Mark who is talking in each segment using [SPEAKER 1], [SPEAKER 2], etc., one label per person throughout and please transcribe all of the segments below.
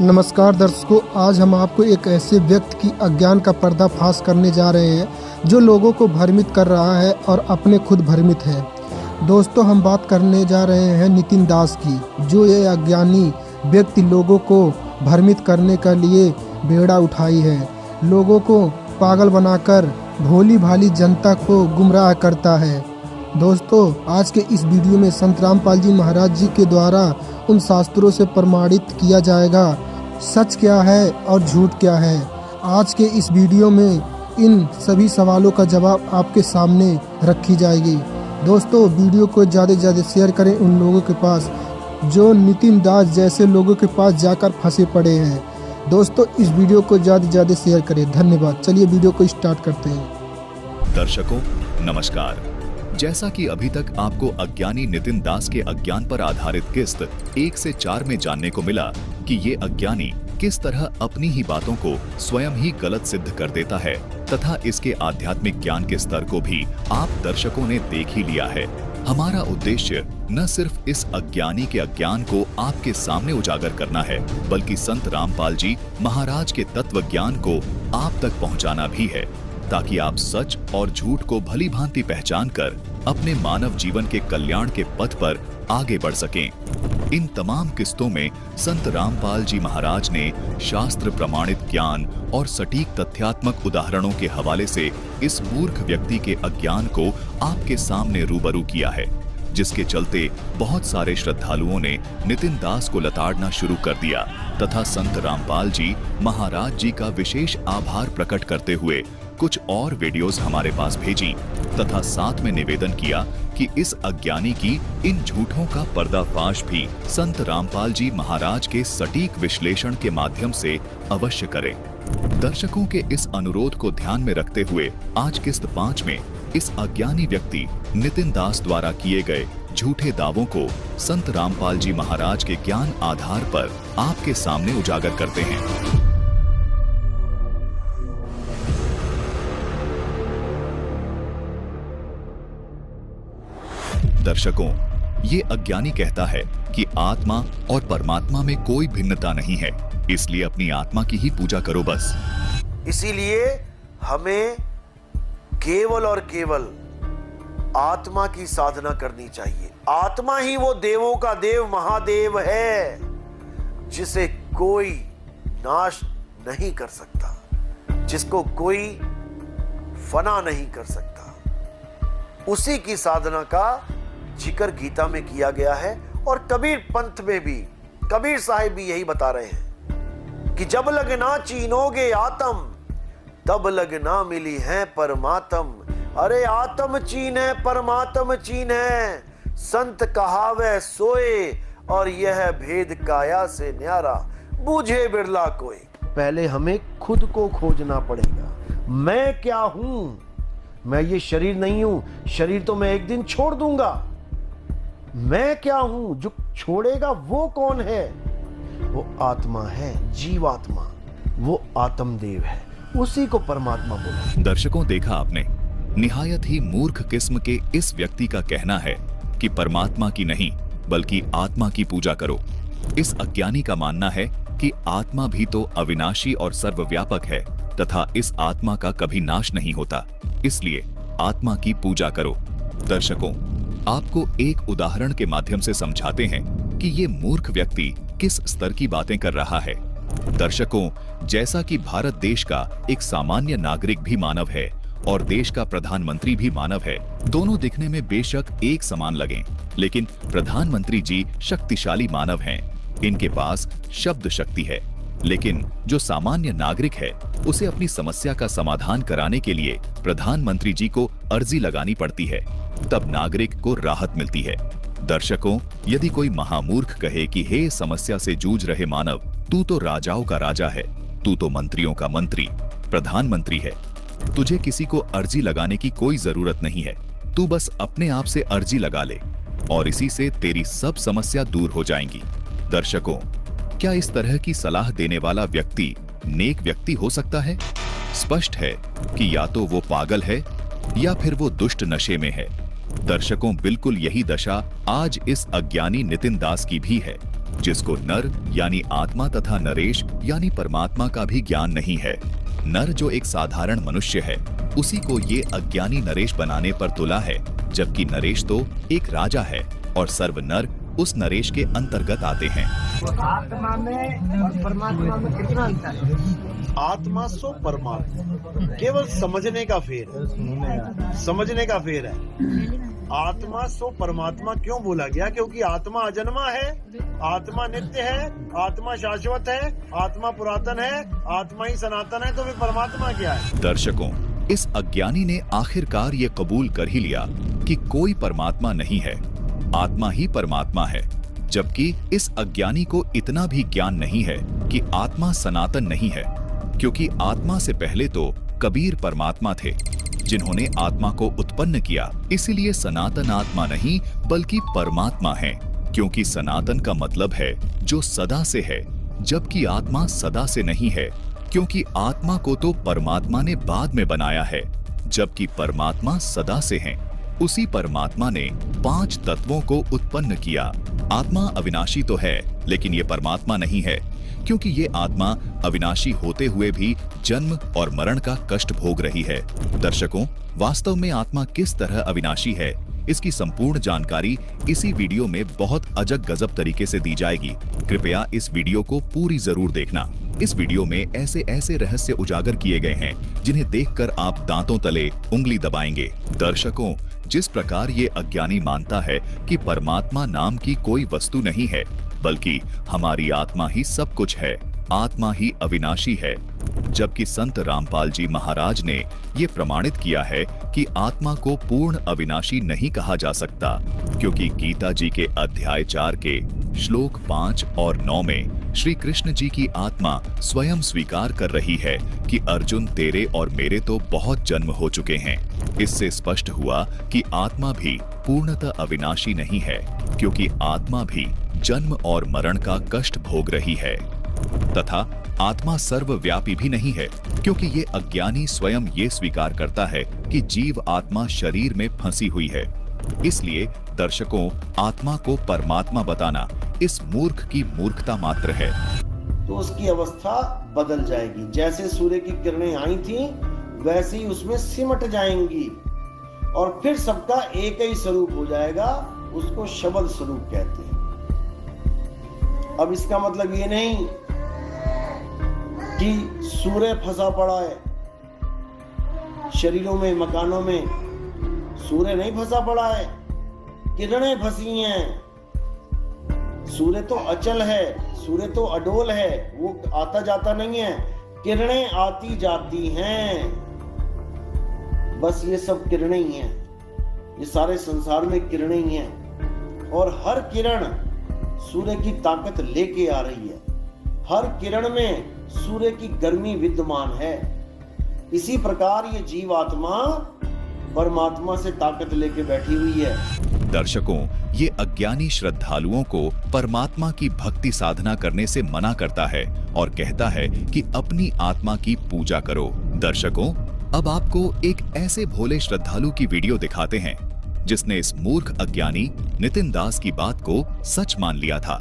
[SPEAKER 1] नमस्कार दर्शकों, आज हम आपको एक ऐसे व्यक्ति की अज्ञान का पर्दाफाश करने जा रहे हैं जो लोगों को भ्रमित कर रहा है और अपने खुद भ्रमित है। दोस्तों, हम बात करने जा रहे हैं नितिन दास की, जो ये अज्ञानी व्यक्ति लोगों को भ्रमित करने के लिए बेड़ा उठाई है। लोगों को पागल बनाकर भोली भाली जनता को गुमराह करता है। दोस्तों, आज के इस वीडियो में संत रामपाल जी महाराज जी के द्वारा उन शास्त्रों से प्रमाणित किया जाएगा सच क्या है और झूठ क्या है। आज के इस वीडियो में इन सभी सवालों का जवाब आपके सामने रखी जाएगी। दोस्तों, वीडियो को ज़्यादा से ज़्यादा शेयर करें उन लोगों के पास जो नितिन दास जैसे लोगों के पास जाकर फंसे पड़े हैं। दोस्तों, इस वीडियो को ज़्यादा से ज़्यादा शेयर करें। धन्यवाद। चलिए वीडियो को स्टार्ट करते हैं।
[SPEAKER 2] दर्शकों नमस्कार। जैसा कि अभी तक आपको अज्ञानी नितिन दास के अज्ञान पर आधारित किस्त 1 से 4 में जानने को मिला कि ये अज्ञानी किस तरह अपनी ही बातों को स्वयं ही गलत सिद्ध कर देता है तथा इसके आध्यात्मिक ज्ञान के स्तर को भी आप दर्शकों ने देख ही लिया है। हमारा उद्देश्य न सिर्फ इस अज्ञानी के अज्ञान को आपके सामने उजागर करना है, बल्कि संत रामपाल जी महाराज के तत्व ज्ञान को आप तक पहुंचाना भी है, ताकि आप सच और झूठ को भली भांति पहचान कर अपने मानव जीवन के कल्याण के पथ पर आगे बढ़ सकें। इन तमाम किस्तों में संत रामपाल जी महाराज ने शास्त्र प्रमाणित ज्ञान और सटीक तथ्यात्मक उदाहरणों के हवाले से इस मूर्ख व्यक्ति के अज्ञान को आपके सामने रूबरू किया है, जिसके चलते बहुत सारे श्रद्धालुओं ने नितिन दास को लताड़ना शुरू कर दिया तथा संत रामपाल जी महाराज जी का विशेष आभार प्रकट करते हुए कुछ और वीडियोस हमारे पास भेजी तथा साथ में निवेदन किया कि इस अज्ञानी की इन झूठों का पर्दाफाश भी संत रामपाल जी महाराज के सटीक विश्लेषण के माध्यम से अवश्य करें। दर्शकों के इस अनुरोध को ध्यान में रखते हुए आज किस्त 5 में इस अज्ञानी व्यक्ति नितिन दास द्वारा किए गए झूठे दावों को संत रामपाल जी महाराज के ज्ञान आधार पर आपके सामने उजागर करते हैं। दर्शकों, ये अज्ञानी कहता है कि आत्मा और परमात्मा में कोई भिन्नता नहीं है, इसलिए अपनी आत्मा की ही पूजा करो बस।
[SPEAKER 3] इसीलिए हमें केवल और केवल आत्मा की साधना करनी चाहिए। आत्मा ही वो देवों का देव महादेव है, जिसे कोई नाश नहीं कर सकता, जिसको कोई फना नहीं कर सकता। उसी की साधना का जिक्र गीता में किया गया है और कबीर पंथ में भी कबीर साहिब भी यही बता रहे हैं कि जब लगना चीनोगे आत्म तब लगना मिली है परमात्म। अरे आत्म चीन है, परमात्म चीन है। संत कहावे सोए और यह भेद काया से न्यारा, बूझे बिरला कोई। पहले हमें खुद को खोजना पड़ेगा। मैं क्या हूं? मैं ये शरीर नहीं हूं। शरीर तो मैं एक दिन छोड़ दूंगा। मैं क्या हूं? जो छोड़ेगा वो कौन है? वो आत्मा है, जीवात्मा। वो आत्मदेव है, उसी को परमात्मा बोला।
[SPEAKER 2] दर्शकों, देखा आपने, निहायत ही मूर्ख किस्म के इस व्यक्ति का कहना है कि परमात्मा की नहीं बल्कि आत्मा की पूजा करो। इस अज्ञानी का मानना है कि आत्मा भी तो अविनाशी और सर्वव्यापक है तथा इस आत्मा का कभी नाश नहीं होता, इसलिए आत्मा की पूजा करो। दर्शकों, आपको एक उदाहरण के माध्यम से समझाते हैं कि ये मूर्ख व्यक्ति किस स्तर की बातें कर रहा है। दर्शकों, जैसा कि भारत देश का एक सामान्य नागरिक भी मानव है और देश का प्रधानमंत्री भी मानव है, दोनों दिखने में बेशक एक समान लगें, लेकिन प्रधानमंत्री जी शक्तिशाली मानव हैं, इनके पास शब्द शक्ति है। लेकिन जो सामान्य नागरिक है उसे अपनी समस्या का समाधान कराने के लिए प्रधानमंत्री जी को अर्जी लगानी पड़ती है, तब नागरिक को राहत मिलती है। दर्शकों, यदि कोई महामूर्ख कहे कि हे समस्या से जूझ रहे मानव, तू तो राजाओं का राजा है, तू तो मंत्रियों का मंत्री, प्रधानमंत्री है, तुझे किसी को अर्जी लगाने की कोई जरूरत नहीं है, तू बस अपने आप से अर्जी लगा ले और इसी से तेरी सब समस्या दूर हो जाएंगी। दर्शकों, क्या इस तरह की सलाह देने वाला व्यक्ति नेक व्यक्ति हो सकता है? स्पष्ट है कि या तो वो पागल है या फिर वो दुष्ट नशे में है। दर्शकों, बिल्कुल यही दशा आज इस अज्ञानी नितिन दास की भी है। जिसको नर यानी आत्मा तथा नरेश यानी परमात्मा का भी ज्ञान नहीं है। नर जो एक साधारण मनुष्य है, उसी को ये अज्ञानी नरेश बनाने पर तुला है, जबकि नरेश तो एक राजा है और सर्व नर उस नरेश के अंतर्गत आते हैं।
[SPEAKER 4] आत्मा में और परमात्मा में कितना अंतर है?
[SPEAKER 3] आत्मा सो परमात्मा, केवल समझने का फेर है, समझने का फेर है। आत्मा सो परमात्मा क्यों बोला गया? क्योंकि आत्मा अजन्मा है, आत्मा नित्य है, आत्मा शाश्वत है, आत्मा पुरातन है, आत्मा ही सनातन है, तो फिर परमात्मा क्या है?
[SPEAKER 2] दर्शकों, इस अज्ञानी ने आखिरकार ये कबूल कर ही लिया कि कोई परमात्मा नहीं है, आत्मा ही परमात्मा है। जबकि इस अज्ञानी को इतना भी ज्ञान नहीं है कि आत्मा सनातन नहीं है, क्योंकि आत्मा से पहले तो कबीर परमात्मा थे, जिन्होंने आत्मा को उत्पन्न किया। इसीलिए सनातन आत्मा नहीं बल्कि परमात्मा है, क्योंकि सनातन का मतलब है जो सदा से है, जबकि आत्मा सदा से नहीं है, क्योंकि आत्मा को तो परमात्मा ने बाद में बनाया है, जबकि परमात्मा सदा से है। उसी परमात्मा ने 5 तत्वों को उत्पन्न किया। आत्मा अविनाशी तो है, लेकिन ये परमात्मा नहीं है, क्योंकि ये आत्मा अविनाशी होते हुए भी जन्म और मरण का कष्ट भोग रही है। दर्शकों, वास्तव में आत्मा किस तरह अविनाशी है, इसकी संपूर्ण जानकारी इसी वीडियो में बहुत अजब गजब तरीके से दी जाएगी। कृपया इस वीडियो को पूरी जरूर देखना। इस वीडियो में ऐसे ऐसे रहस्य उजागर किए गए हैं जिन्हें देखकर आप दांतों तले उंगली दबाएंगे। दर्शकों, जिस प्रकार ये अज्ञानी मानता है कि परमात्मा नाम की कोई वस्तु नहीं है, बल्कि हमारी आत्मा ही सब कुछ है, आत्मा ही अविनाशी है, जबकि संत रामपाल जी महाराज ने ये प्रमाणित किया है कि आत्मा को पूर्ण अविनाशी नहीं कहा जा सकता, क्योंकि गीता जी के अध्याय 4 के श्लोक 5 और 9 में श्री कृष्ण जी की आत्मा स्वयं स्वीकार कर रही है कि अर्जुन, तेरे और मेरे तो बहुत जन्म हो चुके हैं। इससे स्पष्ट हुआ कि आत्मा भी पूर्णतः अविनाशी नहीं है, क्योंकि आत्मा भी जन्म और मरण का कष्ट भोग रही है, तथा आत्मा सर्वव्यापी भी नहीं है, क्योंकि ये अज्ञानी स्वयं ये स्वीकार करता है कि जीव आत्मा शरीर में फंसी हुई है। इसलिए दर्शकों, आत्मा को परमात्मा बताना इस मूर्ख की मूर्खता मात्र है।
[SPEAKER 3] तो उसकी अवस्था बदल जाएगी। जैसे सूर्य की किरणें आई थी, वैसे ही उसमें सिमट जाएंगी और फिर सबका एक ही स्वरूप हो जाएगा। उसको शब्द स्वरूप कहते हैं। अब इसका मतलब ये नहीं कि सूर्य फंसा पड़ा है शरीरों में, मकानों में। सूर्य नहीं फंसा पड़ा है, किरणें फंसी हैं। सूर्य तो अचल है, सूर्य तो अडोल है, वो आता जाता नहीं है, किरणें आती जाती हैं। बस ये सब किरणें ही हैं, ये सारे संसार में किरणें ही हैं, और हर किरण सूर्य की ताकत लेके आ रही है। हर किरण में सूर्य की गर्मी विद्यमान है। इसी प्रकार ये जीवात्मा परमात्मा से ताकत लेके बैठी हुई है।
[SPEAKER 2] दर्शकों, ये अज्ञानी श्रद्धालुओं को परमात्मा की भक्ति साधना करने से मना करता है और कहता है कि अपनी आत्मा की पूजा करो। दर्शकों, अब आपको एक ऐसे भोले श्रद्धालु की वीडियो दिखाते हैं जिसने इस मूर्ख अज्ञानी नितिन दास की बात को सच मान लिया था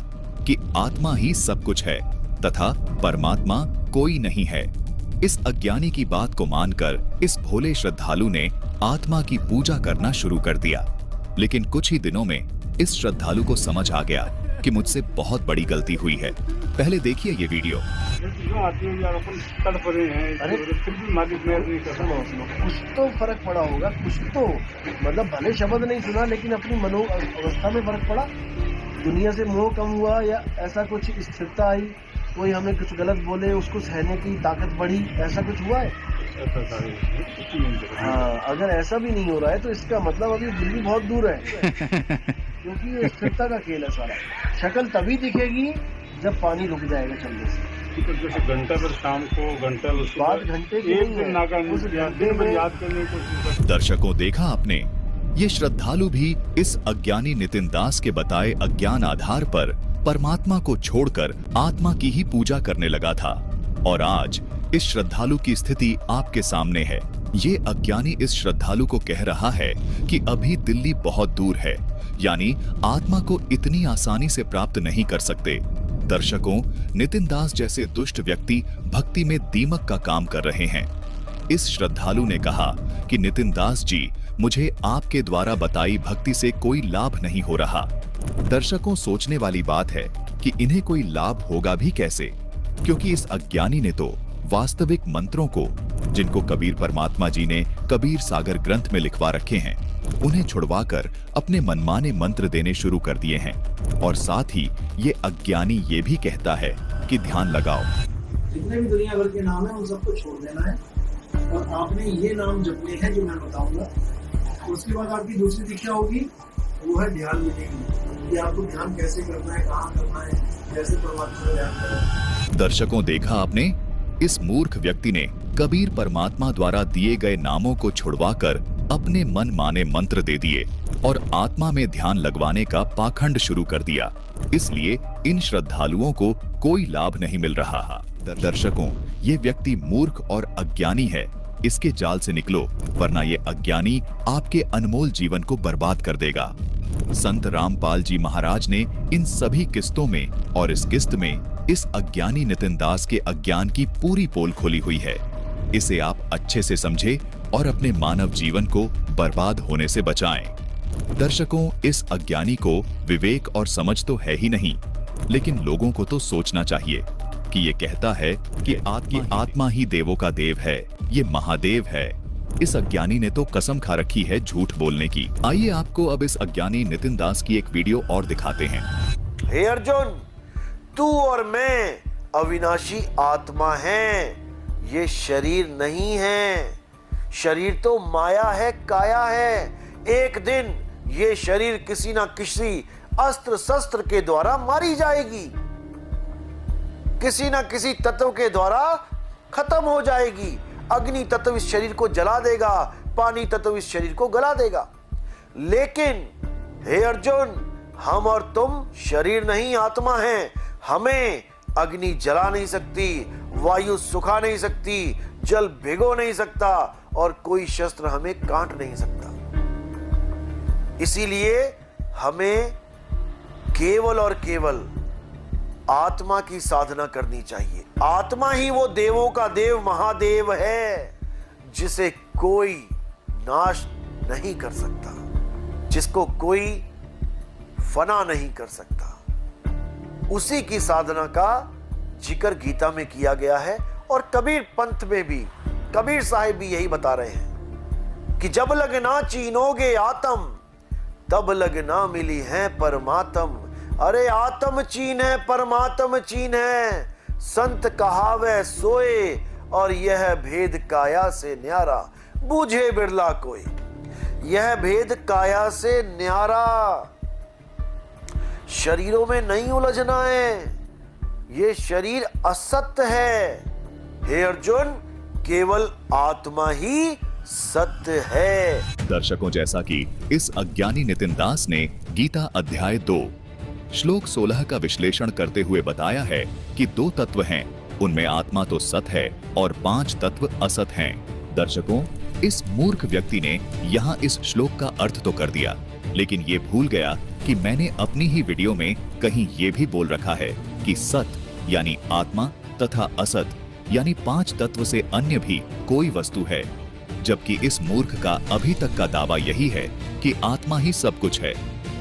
[SPEAKER 2] कि आत्मा ही सब कुछ है तथा परमात्मा कोई नहीं है। इस अज्ञानी की बात को मानकर इस भोले श्रद्धालु ने आत्मा की पूजा करना शुरू कर दिया। लेकिन कुछ ही दिनों में इस श्रद्धालु को समझ आ गया कि मुझसे बहुत बड़ी गलती हुई है। पहले देखिए ये वीडियो।
[SPEAKER 4] अरे फिर भी मालिक मेहर नहीं कर रहा। कुछ तो फर्क पड़ा होगा, कुछ तो मतलब भले शब्द नहीं सुना, लेकिन अपनी मनो अवस्था में फर्क पड़ा। दुनिया से मोह कम हुआ या ऐसा कुछ स्थिरता आई, कोई हमें कुछ गलत बोले उसको सहने की ताकत बढ़ी, ऐसा कुछ हुआ है? हाँ, अगर ऐसा भी नहीं हो रहा है तो इसका मतलब अभी दिल्ली बहुत दूर है, क्योंकि ये स्थिरता का खेल है सारा। शक्ल तभी दिखेगी जब पानी रुक जाएगा चलने से।
[SPEAKER 5] जैसे घंटा पर शाम को, घंटा
[SPEAKER 4] बात घंटे की
[SPEAKER 5] एक
[SPEAKER 4] नहीं
[SPEAKER 5] दिन
[SPEAKER 4] है,
[SPEAKER 5] नाका
[SPEAKER 4] उस घंटे
[SPEAKER 5] दिन
[SPEAKER 4] में
[SPEAKER 5] याद करने की कोशिश कर।
[SPEAKER 2] दर्शकों, देखा आपने, ये श्रद्धालु भी इस अज्ञानी नितिन दास के बताए अज्ञान आधार पर परमात्मा को छोड़कर आत्मा की ही पूजा करने लगा था। और आज इस श्रद्धालु की स्थिति आपके सामने है। ये अज्ञानी इस श्रद्धालु को कह रहा है कि अभी दिल्ली बहुत दूर है, यानी आत्मा को इतनी आसानी से प्राप्त नहीं कर सकते। दर्शकों, नितिन दास जैसे दुष्ट व्यक्ति भक्ति में दीमक का काम कर रहे हैं। इस श्रद्धालु ने कहा कि नितिन दास जी, मुझे आपके द्वारा बताई भक्ति से कोई लाभ नहीं हो रहा। दर्शकों, सोचने वाली बात है कि इन्हें कोई लाभ होगा भी कैसे, क्योंकि इस अज्ञानी ने तो वास्तविक मंत्रों को, जिनको कबीर परमात्मा जी ने कबीर सागर ग्रंथ में लिखवा रखे हैं, उन्हें छुड़वाकर अपने मनमाने मंत्र देने शुरू कर दिए हैं। और साथ ही ये अज्ञानी ये भी कहता है कि ध्यान लगाओ।
[SPEAKER 4] जितने भी दुनिया भर के नाम है उन सबको छोड़ देना है और आपने ये नाम जपने हैं जो मैं बताऊंगा। उसके बाद आपकी दूसरी दीक्षा होगी, वो है ध्यान मिलेगी कि आपको ध्यान कैसे करना है, कहाँ करना है, कैसे परमात्मा का ध्यान करना है।
[SPEAKER 2] दर्शकों, देखा आपने, इस मूर्ख व्यक्ति ने कबीर परमात्मा द्वारा दिए गए नामों को छुड़वाकर अपने मन माने मंत्र दे दिए और आत्मा में ध्यान लगवाने का पाखंड शुरू कर दिया। इसलिए इन श्रद्धालुओं को कोई लाभ नहीं मिल रहा। दर्शकों, ये व्यक्ति मूर्ख और अज्ञानी है। इसके जाल से निकलो, वरना ये अज्ञानी आपके अनमोल जीवन को बर्बाद कर देगा। संत रामपाल जी महाराज ने इन सभी किस्तों में और इस किस्त में इस अज्ञानी नितिन दास के अज्ञान की पूरी पोल खोली हुई है। इसे आप अच्छे से समझे और अपने मानव जीवन को बर्बाद होने से बचाएं। दर्शकों, इस अज्ञानी को विवेक और समझ तो है ही नहीं, लेकिन लोगों को तो सोचना चाहिए कि ये कहता है कि आत्मा ही देवों का देव है, ये महादेव है। इस अज्ञानी ने तो कसम खा रखी है झूठ बोलने की। आइए आपको अब इस अज्ञानी नितिन दास की एक वीडियो और दिखाते हैं।
[SPEAKER 3] हे अर्जुन, तू और मैं अविनाशी आत्मा हैं, ये शरीर नहीं है। शरीर तो माया है, काया है। एक दिन ये शरीर किसी ना किसी अस्त्र शस्त्र के द्वारा मारी जाएगी, किसी ना किसी तत्व के द्वारा खत्म हो जाएगी। अग्नि तत्व इस शरीर को जला देगा, पानी तत्व इस शरीर को गला देगा। लेकिन हे अर्जुन, हम और तुम शरीर नहीं, आत्मा हैं। हमें अग्नि जला नहीं सकती, वायु सुखा नहीं सकती, जल भिगो नहीं सकता और कोई शस्त्र हमें काट नहीं सकता। इसीलिए हमें केवल और केवल आत्मा की साधना करनी चाहिए। आत्मा ही वो देवों का देव महादेव है, जिसे कोई नाश नहीं कर सकता, जिसको कोई फना नहीं कर सकता। उसी की साधना का जिक्र गीता में किया गया है और कबीर पंथ में भी कबीर साहिब भी यही बता रहे हैं कि जब लगना चीनोगे आत्म, तब लगना मिली है परमात्म। अरे आत्म चीन है, परमात्म चीन है। संत कहावे सोए और यह भेद काया से न्यारा, बूझे बिरला कोई। यह भेद काया से न्यारा। शरीरों में नहीं उलझना है, ये शरीर असत्य है। हे अर्जुन, केवल आत्मा ही सत्य है।
[SPEAKER 2] दर्शकों, जैसा कि इस अज्ञानी नितिन दास ने गीता अध्याय 2 श्लोक 16 का विश्लेषण करते हुए बताया है कि 2 तत्व हैं, उनमें आत्मा तो सत है और 5 तत्व असत हैं। दर्शकों, इस मूर्ख व्यक्ति ने यहाँ इस श्लोक का अर्थ तो कर दिया, लेकिन ये भूल गया कि मैंने अपनी ही वीडियो में कहीं ये भी बोल रखा है कि सत यानी आत्मा तथा असत यानी 5 तत्व से अन्य भी कोई वस्तु है। जबकि इस मूर्ख का अभी तक का दावा यही है कि आत्मा ही सब कुछ है।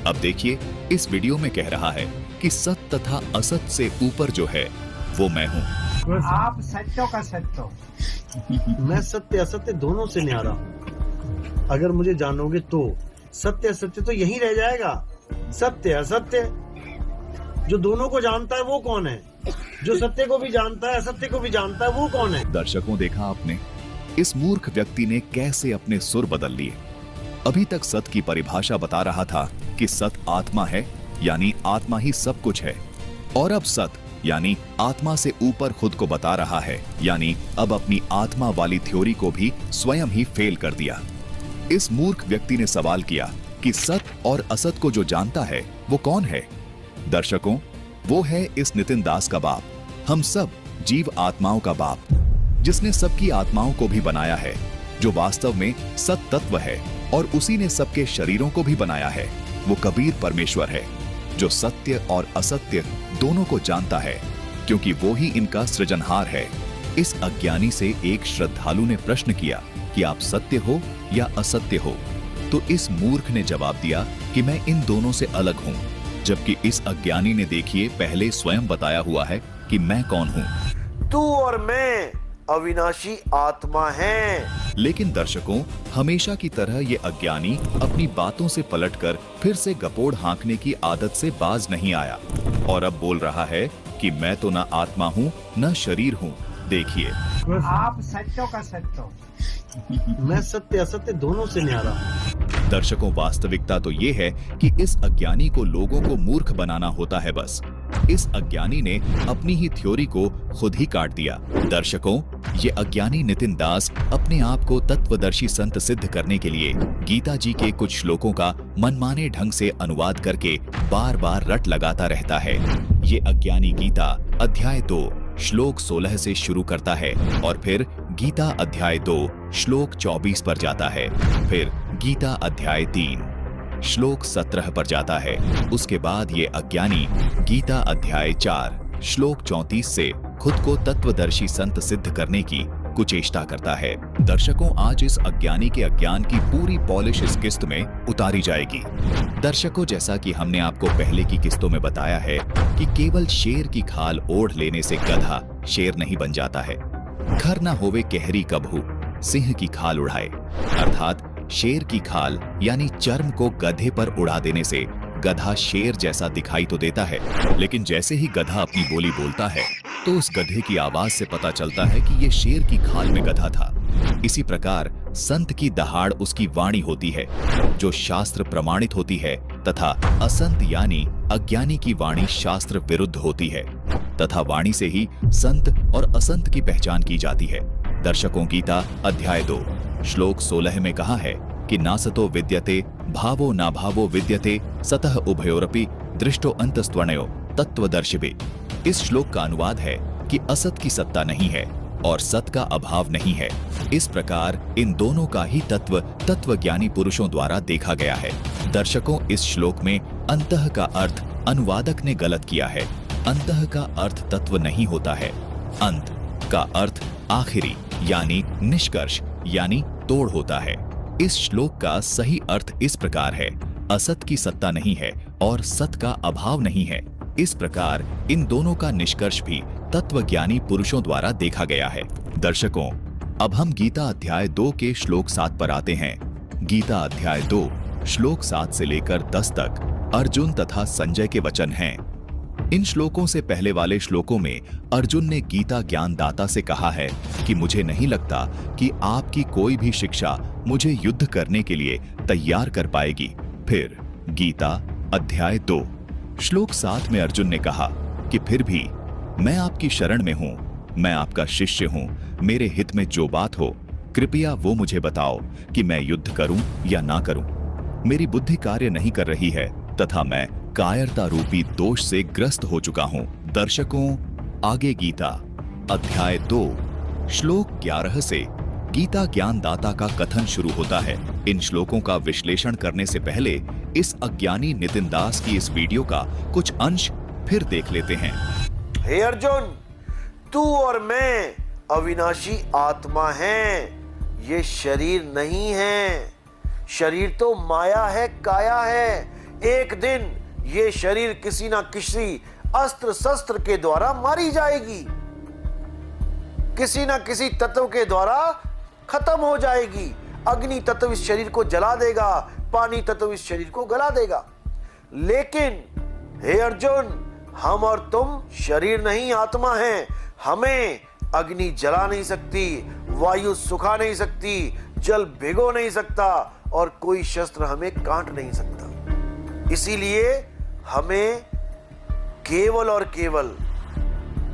[SPEAKER 2] अब देखिए, इस वीडियो में कह रहा है कि सत तथा असत से ऊपर जो है वो मैं हूँ।
[SPEAKER 6] आप सत्यों का सत्य,
[SPEAKER 4] मैं सत्य असत्य दोनों से न्यारा हूँ। अगर मुझे जानोगे तो सत्य असत्य तो यही रह जाएगा। सत्य असत्य, जो दोनों को जानता है वो कौन है? जो सत्य को भी जानता है, असत्य को भी जानता है, वो कौन है?
[SPEAKER 2] दर्शकों, देखा आपने, इस मूर्ख व्यक्ति ने कैसे अपने सुर बदल लिए। अभी तक सत की परिभाषा बता रहा था कि सत आत्मा है, यानी आत्मा ही सब कुछ है, और अब सत यानी आत्मा से ऊपर खुद को बता रहा है, यानी अब अपनी आत्मा वाली थ्योरी को भी स्वयं ही फेल कर दिया। इस मूर्ख व्यक्ति ने सवाल किया कि सत और असत को जो जानता है वो कौन है? दर्शकों, वो है इस नितिन दास का बाप, हम सब जीव आत्माओं का बाप, जिसने सबकी आत्माओं को भी बनाया है, जो वास्तव में सत तत्व है, और उसी ने सबके शरीरों को भी बनाया है, वो कबीर परमेश्वर है जो सत्य और असत्य दोनों को जानता है, क्योंकि वो ही इनका सृजनहार है। इस अज्ञानी से एक श्रद्धालु ने प्रश्न किया कि आप सत्य हो या असत्य हो? तो इस मूर्ख ने जवाब दिया कि मैं इन दोनों से अलग हूं, जबकि इस अज्ञानी ने देखिए पहले स्वयं बताया हुआ है कि मैं कौन हूं।
[SPEAKER 3] तू और मैं अविनाशी आत्मा हैं।
[SPEAKER 2] लेकिन दर्शकों, हमेशा की तरह ये अज्ञानी अपनी बातों से पलटकर फिर से गपोड़ हाँकने की आदत से बाज नहीं आया और अब बोल रहा है कि मैं तो न आत्मा हूँ न शरीर हूँ। देखिए,
[SPEAKER 6] आप सत्यों का सत्य।
[SPEAKER 4] मैं सत्य असत्य दोनों से न्यारा हूं।
[SPEAKER 2] दर्शकों, वास्तविकता तो ये है कि इस अज्ञानी को लोगों को मूर्ख बनाना होता है बस। इस अज्ञानी ने अपनी ही थ्योरी को खुद ही काट दिया। दर्शकों, ये अज्ञानी नितिन दास अपने आप को तत्वदर्शी संत सिद्ध करने के लिए गीता जी के कुछ श्लोकों का मनमाने ढंग से अनुवाद करके बार बार रट लगाता रहता है। ये अज्ञानी गीता अध्याय 2 श्लोक 16 से शुरू करता है और फिर गीता अध्याय 2 श्लोक 24 पर जाता है, फिर गीता अध्याय 3 श्लोक 17 पर जाता है। उसके बाद ये अज्ञानी गीता अध्याय 4 श्लोक 34 से खुद को तत्वदर्शी संत सिद्ध करने की कुचेष्टा करता है। दर्शकों, आज इस अज्ञानी के अज्ञान की पूरी पॉलिश इस किस्त में उतारी जाएगी। दर्शकों, जैसा कि हमने आपको पहले की किस्तों में बताया है कि केवल शेर की खाल ओढ़ लेने से गधा शेर नहीं बन जाता है। घर न होवे कहरी कबहू सिंह की खाल उड़ाए, अर्थात शेर की खाल यानी चर्म को गधे पर उड़ा देने से गधा शेर जैसा दिखाई तो देता है, लेकिन जैसे ही गधा अपनी बोली बोलता है तो उस गधे की आवाज से पता चलता है कि ये शेर की खाल में गधा था। इसी प्रकार संत की दहाड़ उसकी वाणी होती है जो शास्त्र प्रमाणित होती है, तथा असंत यानी अज्ञानी की वाणी शास्त्र विरुद्ध होती है, तथा वाणी से ही संत और असंत की पहचान की जाती है। दर्शकों, गीता अध्याय 2 श्लोक 16 में कहा है कि नासतो विद्यते भावो ना भावो विद्यते सतः उभयोरपि दृष्टो अंतस्त्वनयो तत्वदर्शिवे। इस श्लोक का अनुवाद है कि असत की सत्ता नहीं है और सत का अभाव नहीं है। इस प्रकार इन दोनों का ही तत्व तत्वज्ञानी पुरुषों द्वारा देखा गया है। दर्शकों, इस श्लोक में अंतः का अर्थ अनुवादक ने गलत किया है। अंतः का अर्थ तत्व नहीं होता है। अंत का अर्थ आखिरी यानी निष्कर्ष यानी तोड़ होता है। इस श्लोक का सही अर्थ इस प्रकार है, असत की सत्ता नहीं है और सत का अभाव नहीं है। इस प्रकार इन दोनों का निष्कर्ष भी तत्वज्ञानी पुरुषों द्वारा देखा गया है। दर्शकों, अब हम गीता अध्याय 2 के श्लोक 7 पर आते हैं। गीता अध्याय 2 श्लोक 7 से लेकर 10 तक अर्जुन तथा संजय के वचन हैं। इन श्लोकों से पहले वाले श्लोकों में अर्जुन ने गीता ज्ञानदाता से कहा है कि मुझे नहीं लगता कि आपकी कोई भी शिक्षा मुझे युद्ध करने के लिए तैयार कर पाएगी। फिर गीता अध्याय 2 श्लोक 7 में अर्जुन ने कहा कि फिर भी मैं आपकी शरण में हूं, मैं आपका शिष्य हूं, मेरे हित में जो बात हो कृपया वो मुझे बताओ कि मैं युद्ध करूं या ना करूं। मेरी बुद्धि कार्य नहीं कर रही है तथा मैं कायरता रूपी दोष से ग्रस्त हो चुका हूं। दर्शकों, आगे गीता अध्याय 2 श्लोक 11 से गीता ज्ञानदाता का कथन शुरू होता है। इन श्लोकों का विश्लेषण करने से पहले इस अज्ञानी नितिन दास की इस वीडियो का कुछ अंश फिर देख लेते हैं।
[SPEAKER 3] हे अर्जुन, तू और मैं अविनाशी आत्मा हैं, ये शरीर नहीं है। शरीर तो माया है, काया है। एक दिन ये शरीर किसी ना किसी अस्त्र शस्त्र के द्वारा मारी जाएगी, किसी ना किसी तत्व के द्वारा खत्म हो जाएगी। अग्नि तत्व इस शरीर को जला देगा, पानी तत्व इस शरीर को गला देगा। लेकिन हे अर्जुन, हम और तुम शरीर नहीं आत्मा हैं। हमें अग्नि जला नहीं सकती, वायु सुखा नहीं सकती, जल भिगो नहीं सकता और कोई शस्त्र हमें काट नहीं सकता। इसीलिए हमें केवल और केवल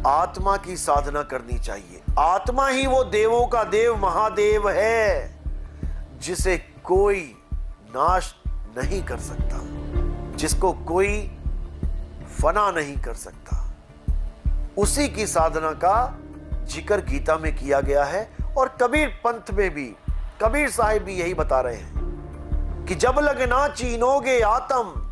[SPEAKER 3] आत्मा की साधना करनी चाहिए। आत्मा ही वो देवों का देव महादेव है जिसे कोई नाश नहीं कर सकता, जिसको कोई फना नहीं कर सकता। उसी की साधना का जिक्र गीता में किया गया है और कबीर पंथ में भी कबीर साहिब भी यही बता रहे हैं कि जब लग ना चीनोगे आत्म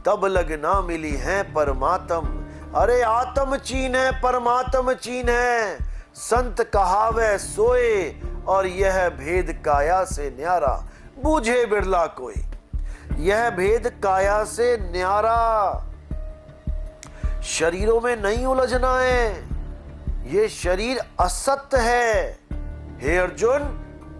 [SPEAKER 3] तब लग ना मिली है परमात्म। अरे आत्म चीन है परमात्म चीन है, संत कहावे सोए और यह भेद काया से न्यारा, बूझे बिरला कोई। यह भेद काया से न्यारा, शरीरों में नहीं उलझना है, ये शरीर असत्य है। हे अर्जुन,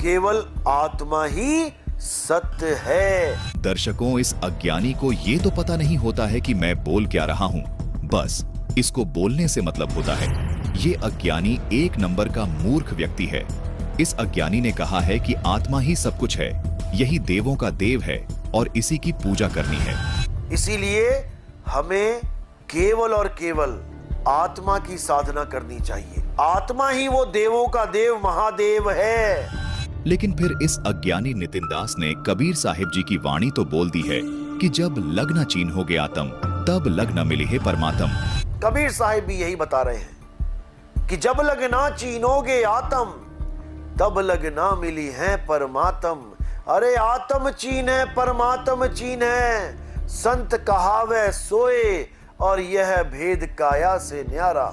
[SPEAKER 3] केवल आत्मा ही सत्य है।
[SPEAKER 2] दर्शकों, इस अज्ञानी को ये तो पता नहीं होता है कि मैं बोल क्या रहा हूँ, बस इसको बोलने से मतलब होता है। ये अज्ञानी एक नंबर का मूर्ख व्यक्ति है। इस अज्ञानी ने कहा है कि आत्मा ही सब कुछ है, यही देवों का देव है और इसी की पूजा करनी है।
[SPEAKER 3] इसीलिए हमें केवल और केवल आत्मा की साधना करनी चाहिए। आत्मा ही वो देवों का देव महादेव है।
[SPEAKER 2] लेकिन फिर इस अज्ञानी नितिन दास ने कबीर साहिब जी की वाणी तो बोल दी है कि जब लग न चीन होगे आत्म, तब लग न मिली है परमात्म।
[SPEAKER 3] कबीर साहिब भी यही बता रहे हैं कि जब लग ना चीनोगे आत्म, तब लग ना मिली है परमात्म। अरे आत्म चीन है परमात्म चीन है, संत कहावे सोए और यह भेद काया से न्यारा,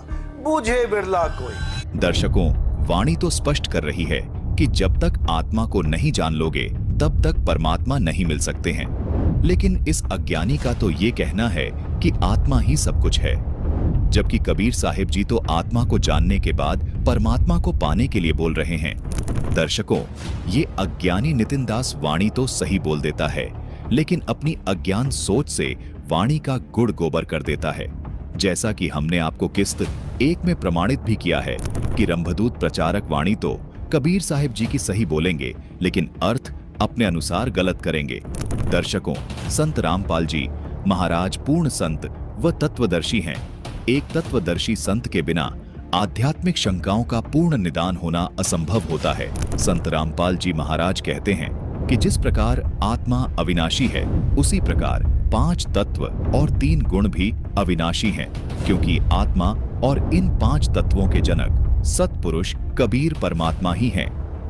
[SPEAKER 3] बूझे बिरला कोई।
[SPEAKER 2] दर्शकों, वाणी तो स्पष्ट कर रही है कि जब तक आत्मा को नहीं जान लोगे तब तक परमात्मा नहीं मिल सकते हैं। लेकिन इस अज्ञानी का तो ये कहना है कि आत्मा ही सब कुछ है, जबकि कबीर साहिब जी तो आत्मा को जानने के बाद परमात्मा को पाने के लिए बोल रहे हैं। दर्शकों, ये अज्ञानी नितिन दास वाणी तो सही बोल देता है, लेकिन अपनी अज्ञान सोच से वाणी का गुड़ गोबर कर देता है। जैसा कि हमने आपको किस्त 1 में प्रमाणित भी किया है कि रंभदूत प्रचारक वाणी तो कबीर साहिब जी की सही बोलेंगे, लेकिन अर्थ अपने अनुसार गलत करेंगे। दर्शकों, संत रामपाल जी महाराज पूर्ण संत व तत्वदर्शी हैं। एक तत्वदर्शी संत के बिना आध्यात्मिक शंकाओं का पूर्ण निदान होना असंभव होता है। संत रामपाल जी महाराज कहते हैं कि जिस प्रकार आत्मा अविनाशी है, उसी प्रकार 5 तत्व और 3 गुण भी अविनाशी हैं, क्योंकि आत्मा और इन 5 तत्वों के जनक सत्पुरुष कबीर परमात्मा ही हैं।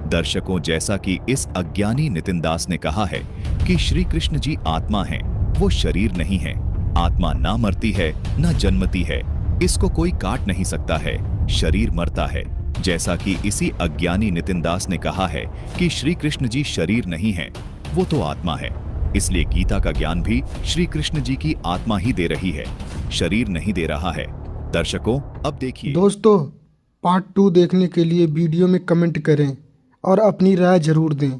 [SPEAKER 2] दर्शकों, जैसा कि इस अज्ञानी नितिन दास ने कहा है कि श्री कृष्ण जी आत्मा हैं, वो शरीर नहीं है। आत्मा ना मरती है ना जन्मती है, इसको कोई काट नहीं सकता है, शरीर मरता है। जैसा कि इसी अज्ञानी नितिन दास ने कहा है कि श्री कृष्ण जी शरीर नहीं है, वो तो आत्मा है। इसलिए गीता का ज्ञान भी श्री कृष्ण जी की आत्मा ही दे रही है, शरीर नहीं दे रहा है। दर्शकों, अब देखिए।
[SPEAKER 1] दोस्तों, पार्ट 2 देखने के लिए वीडियो में कमेंट करें और अपनी राय जरूर दें।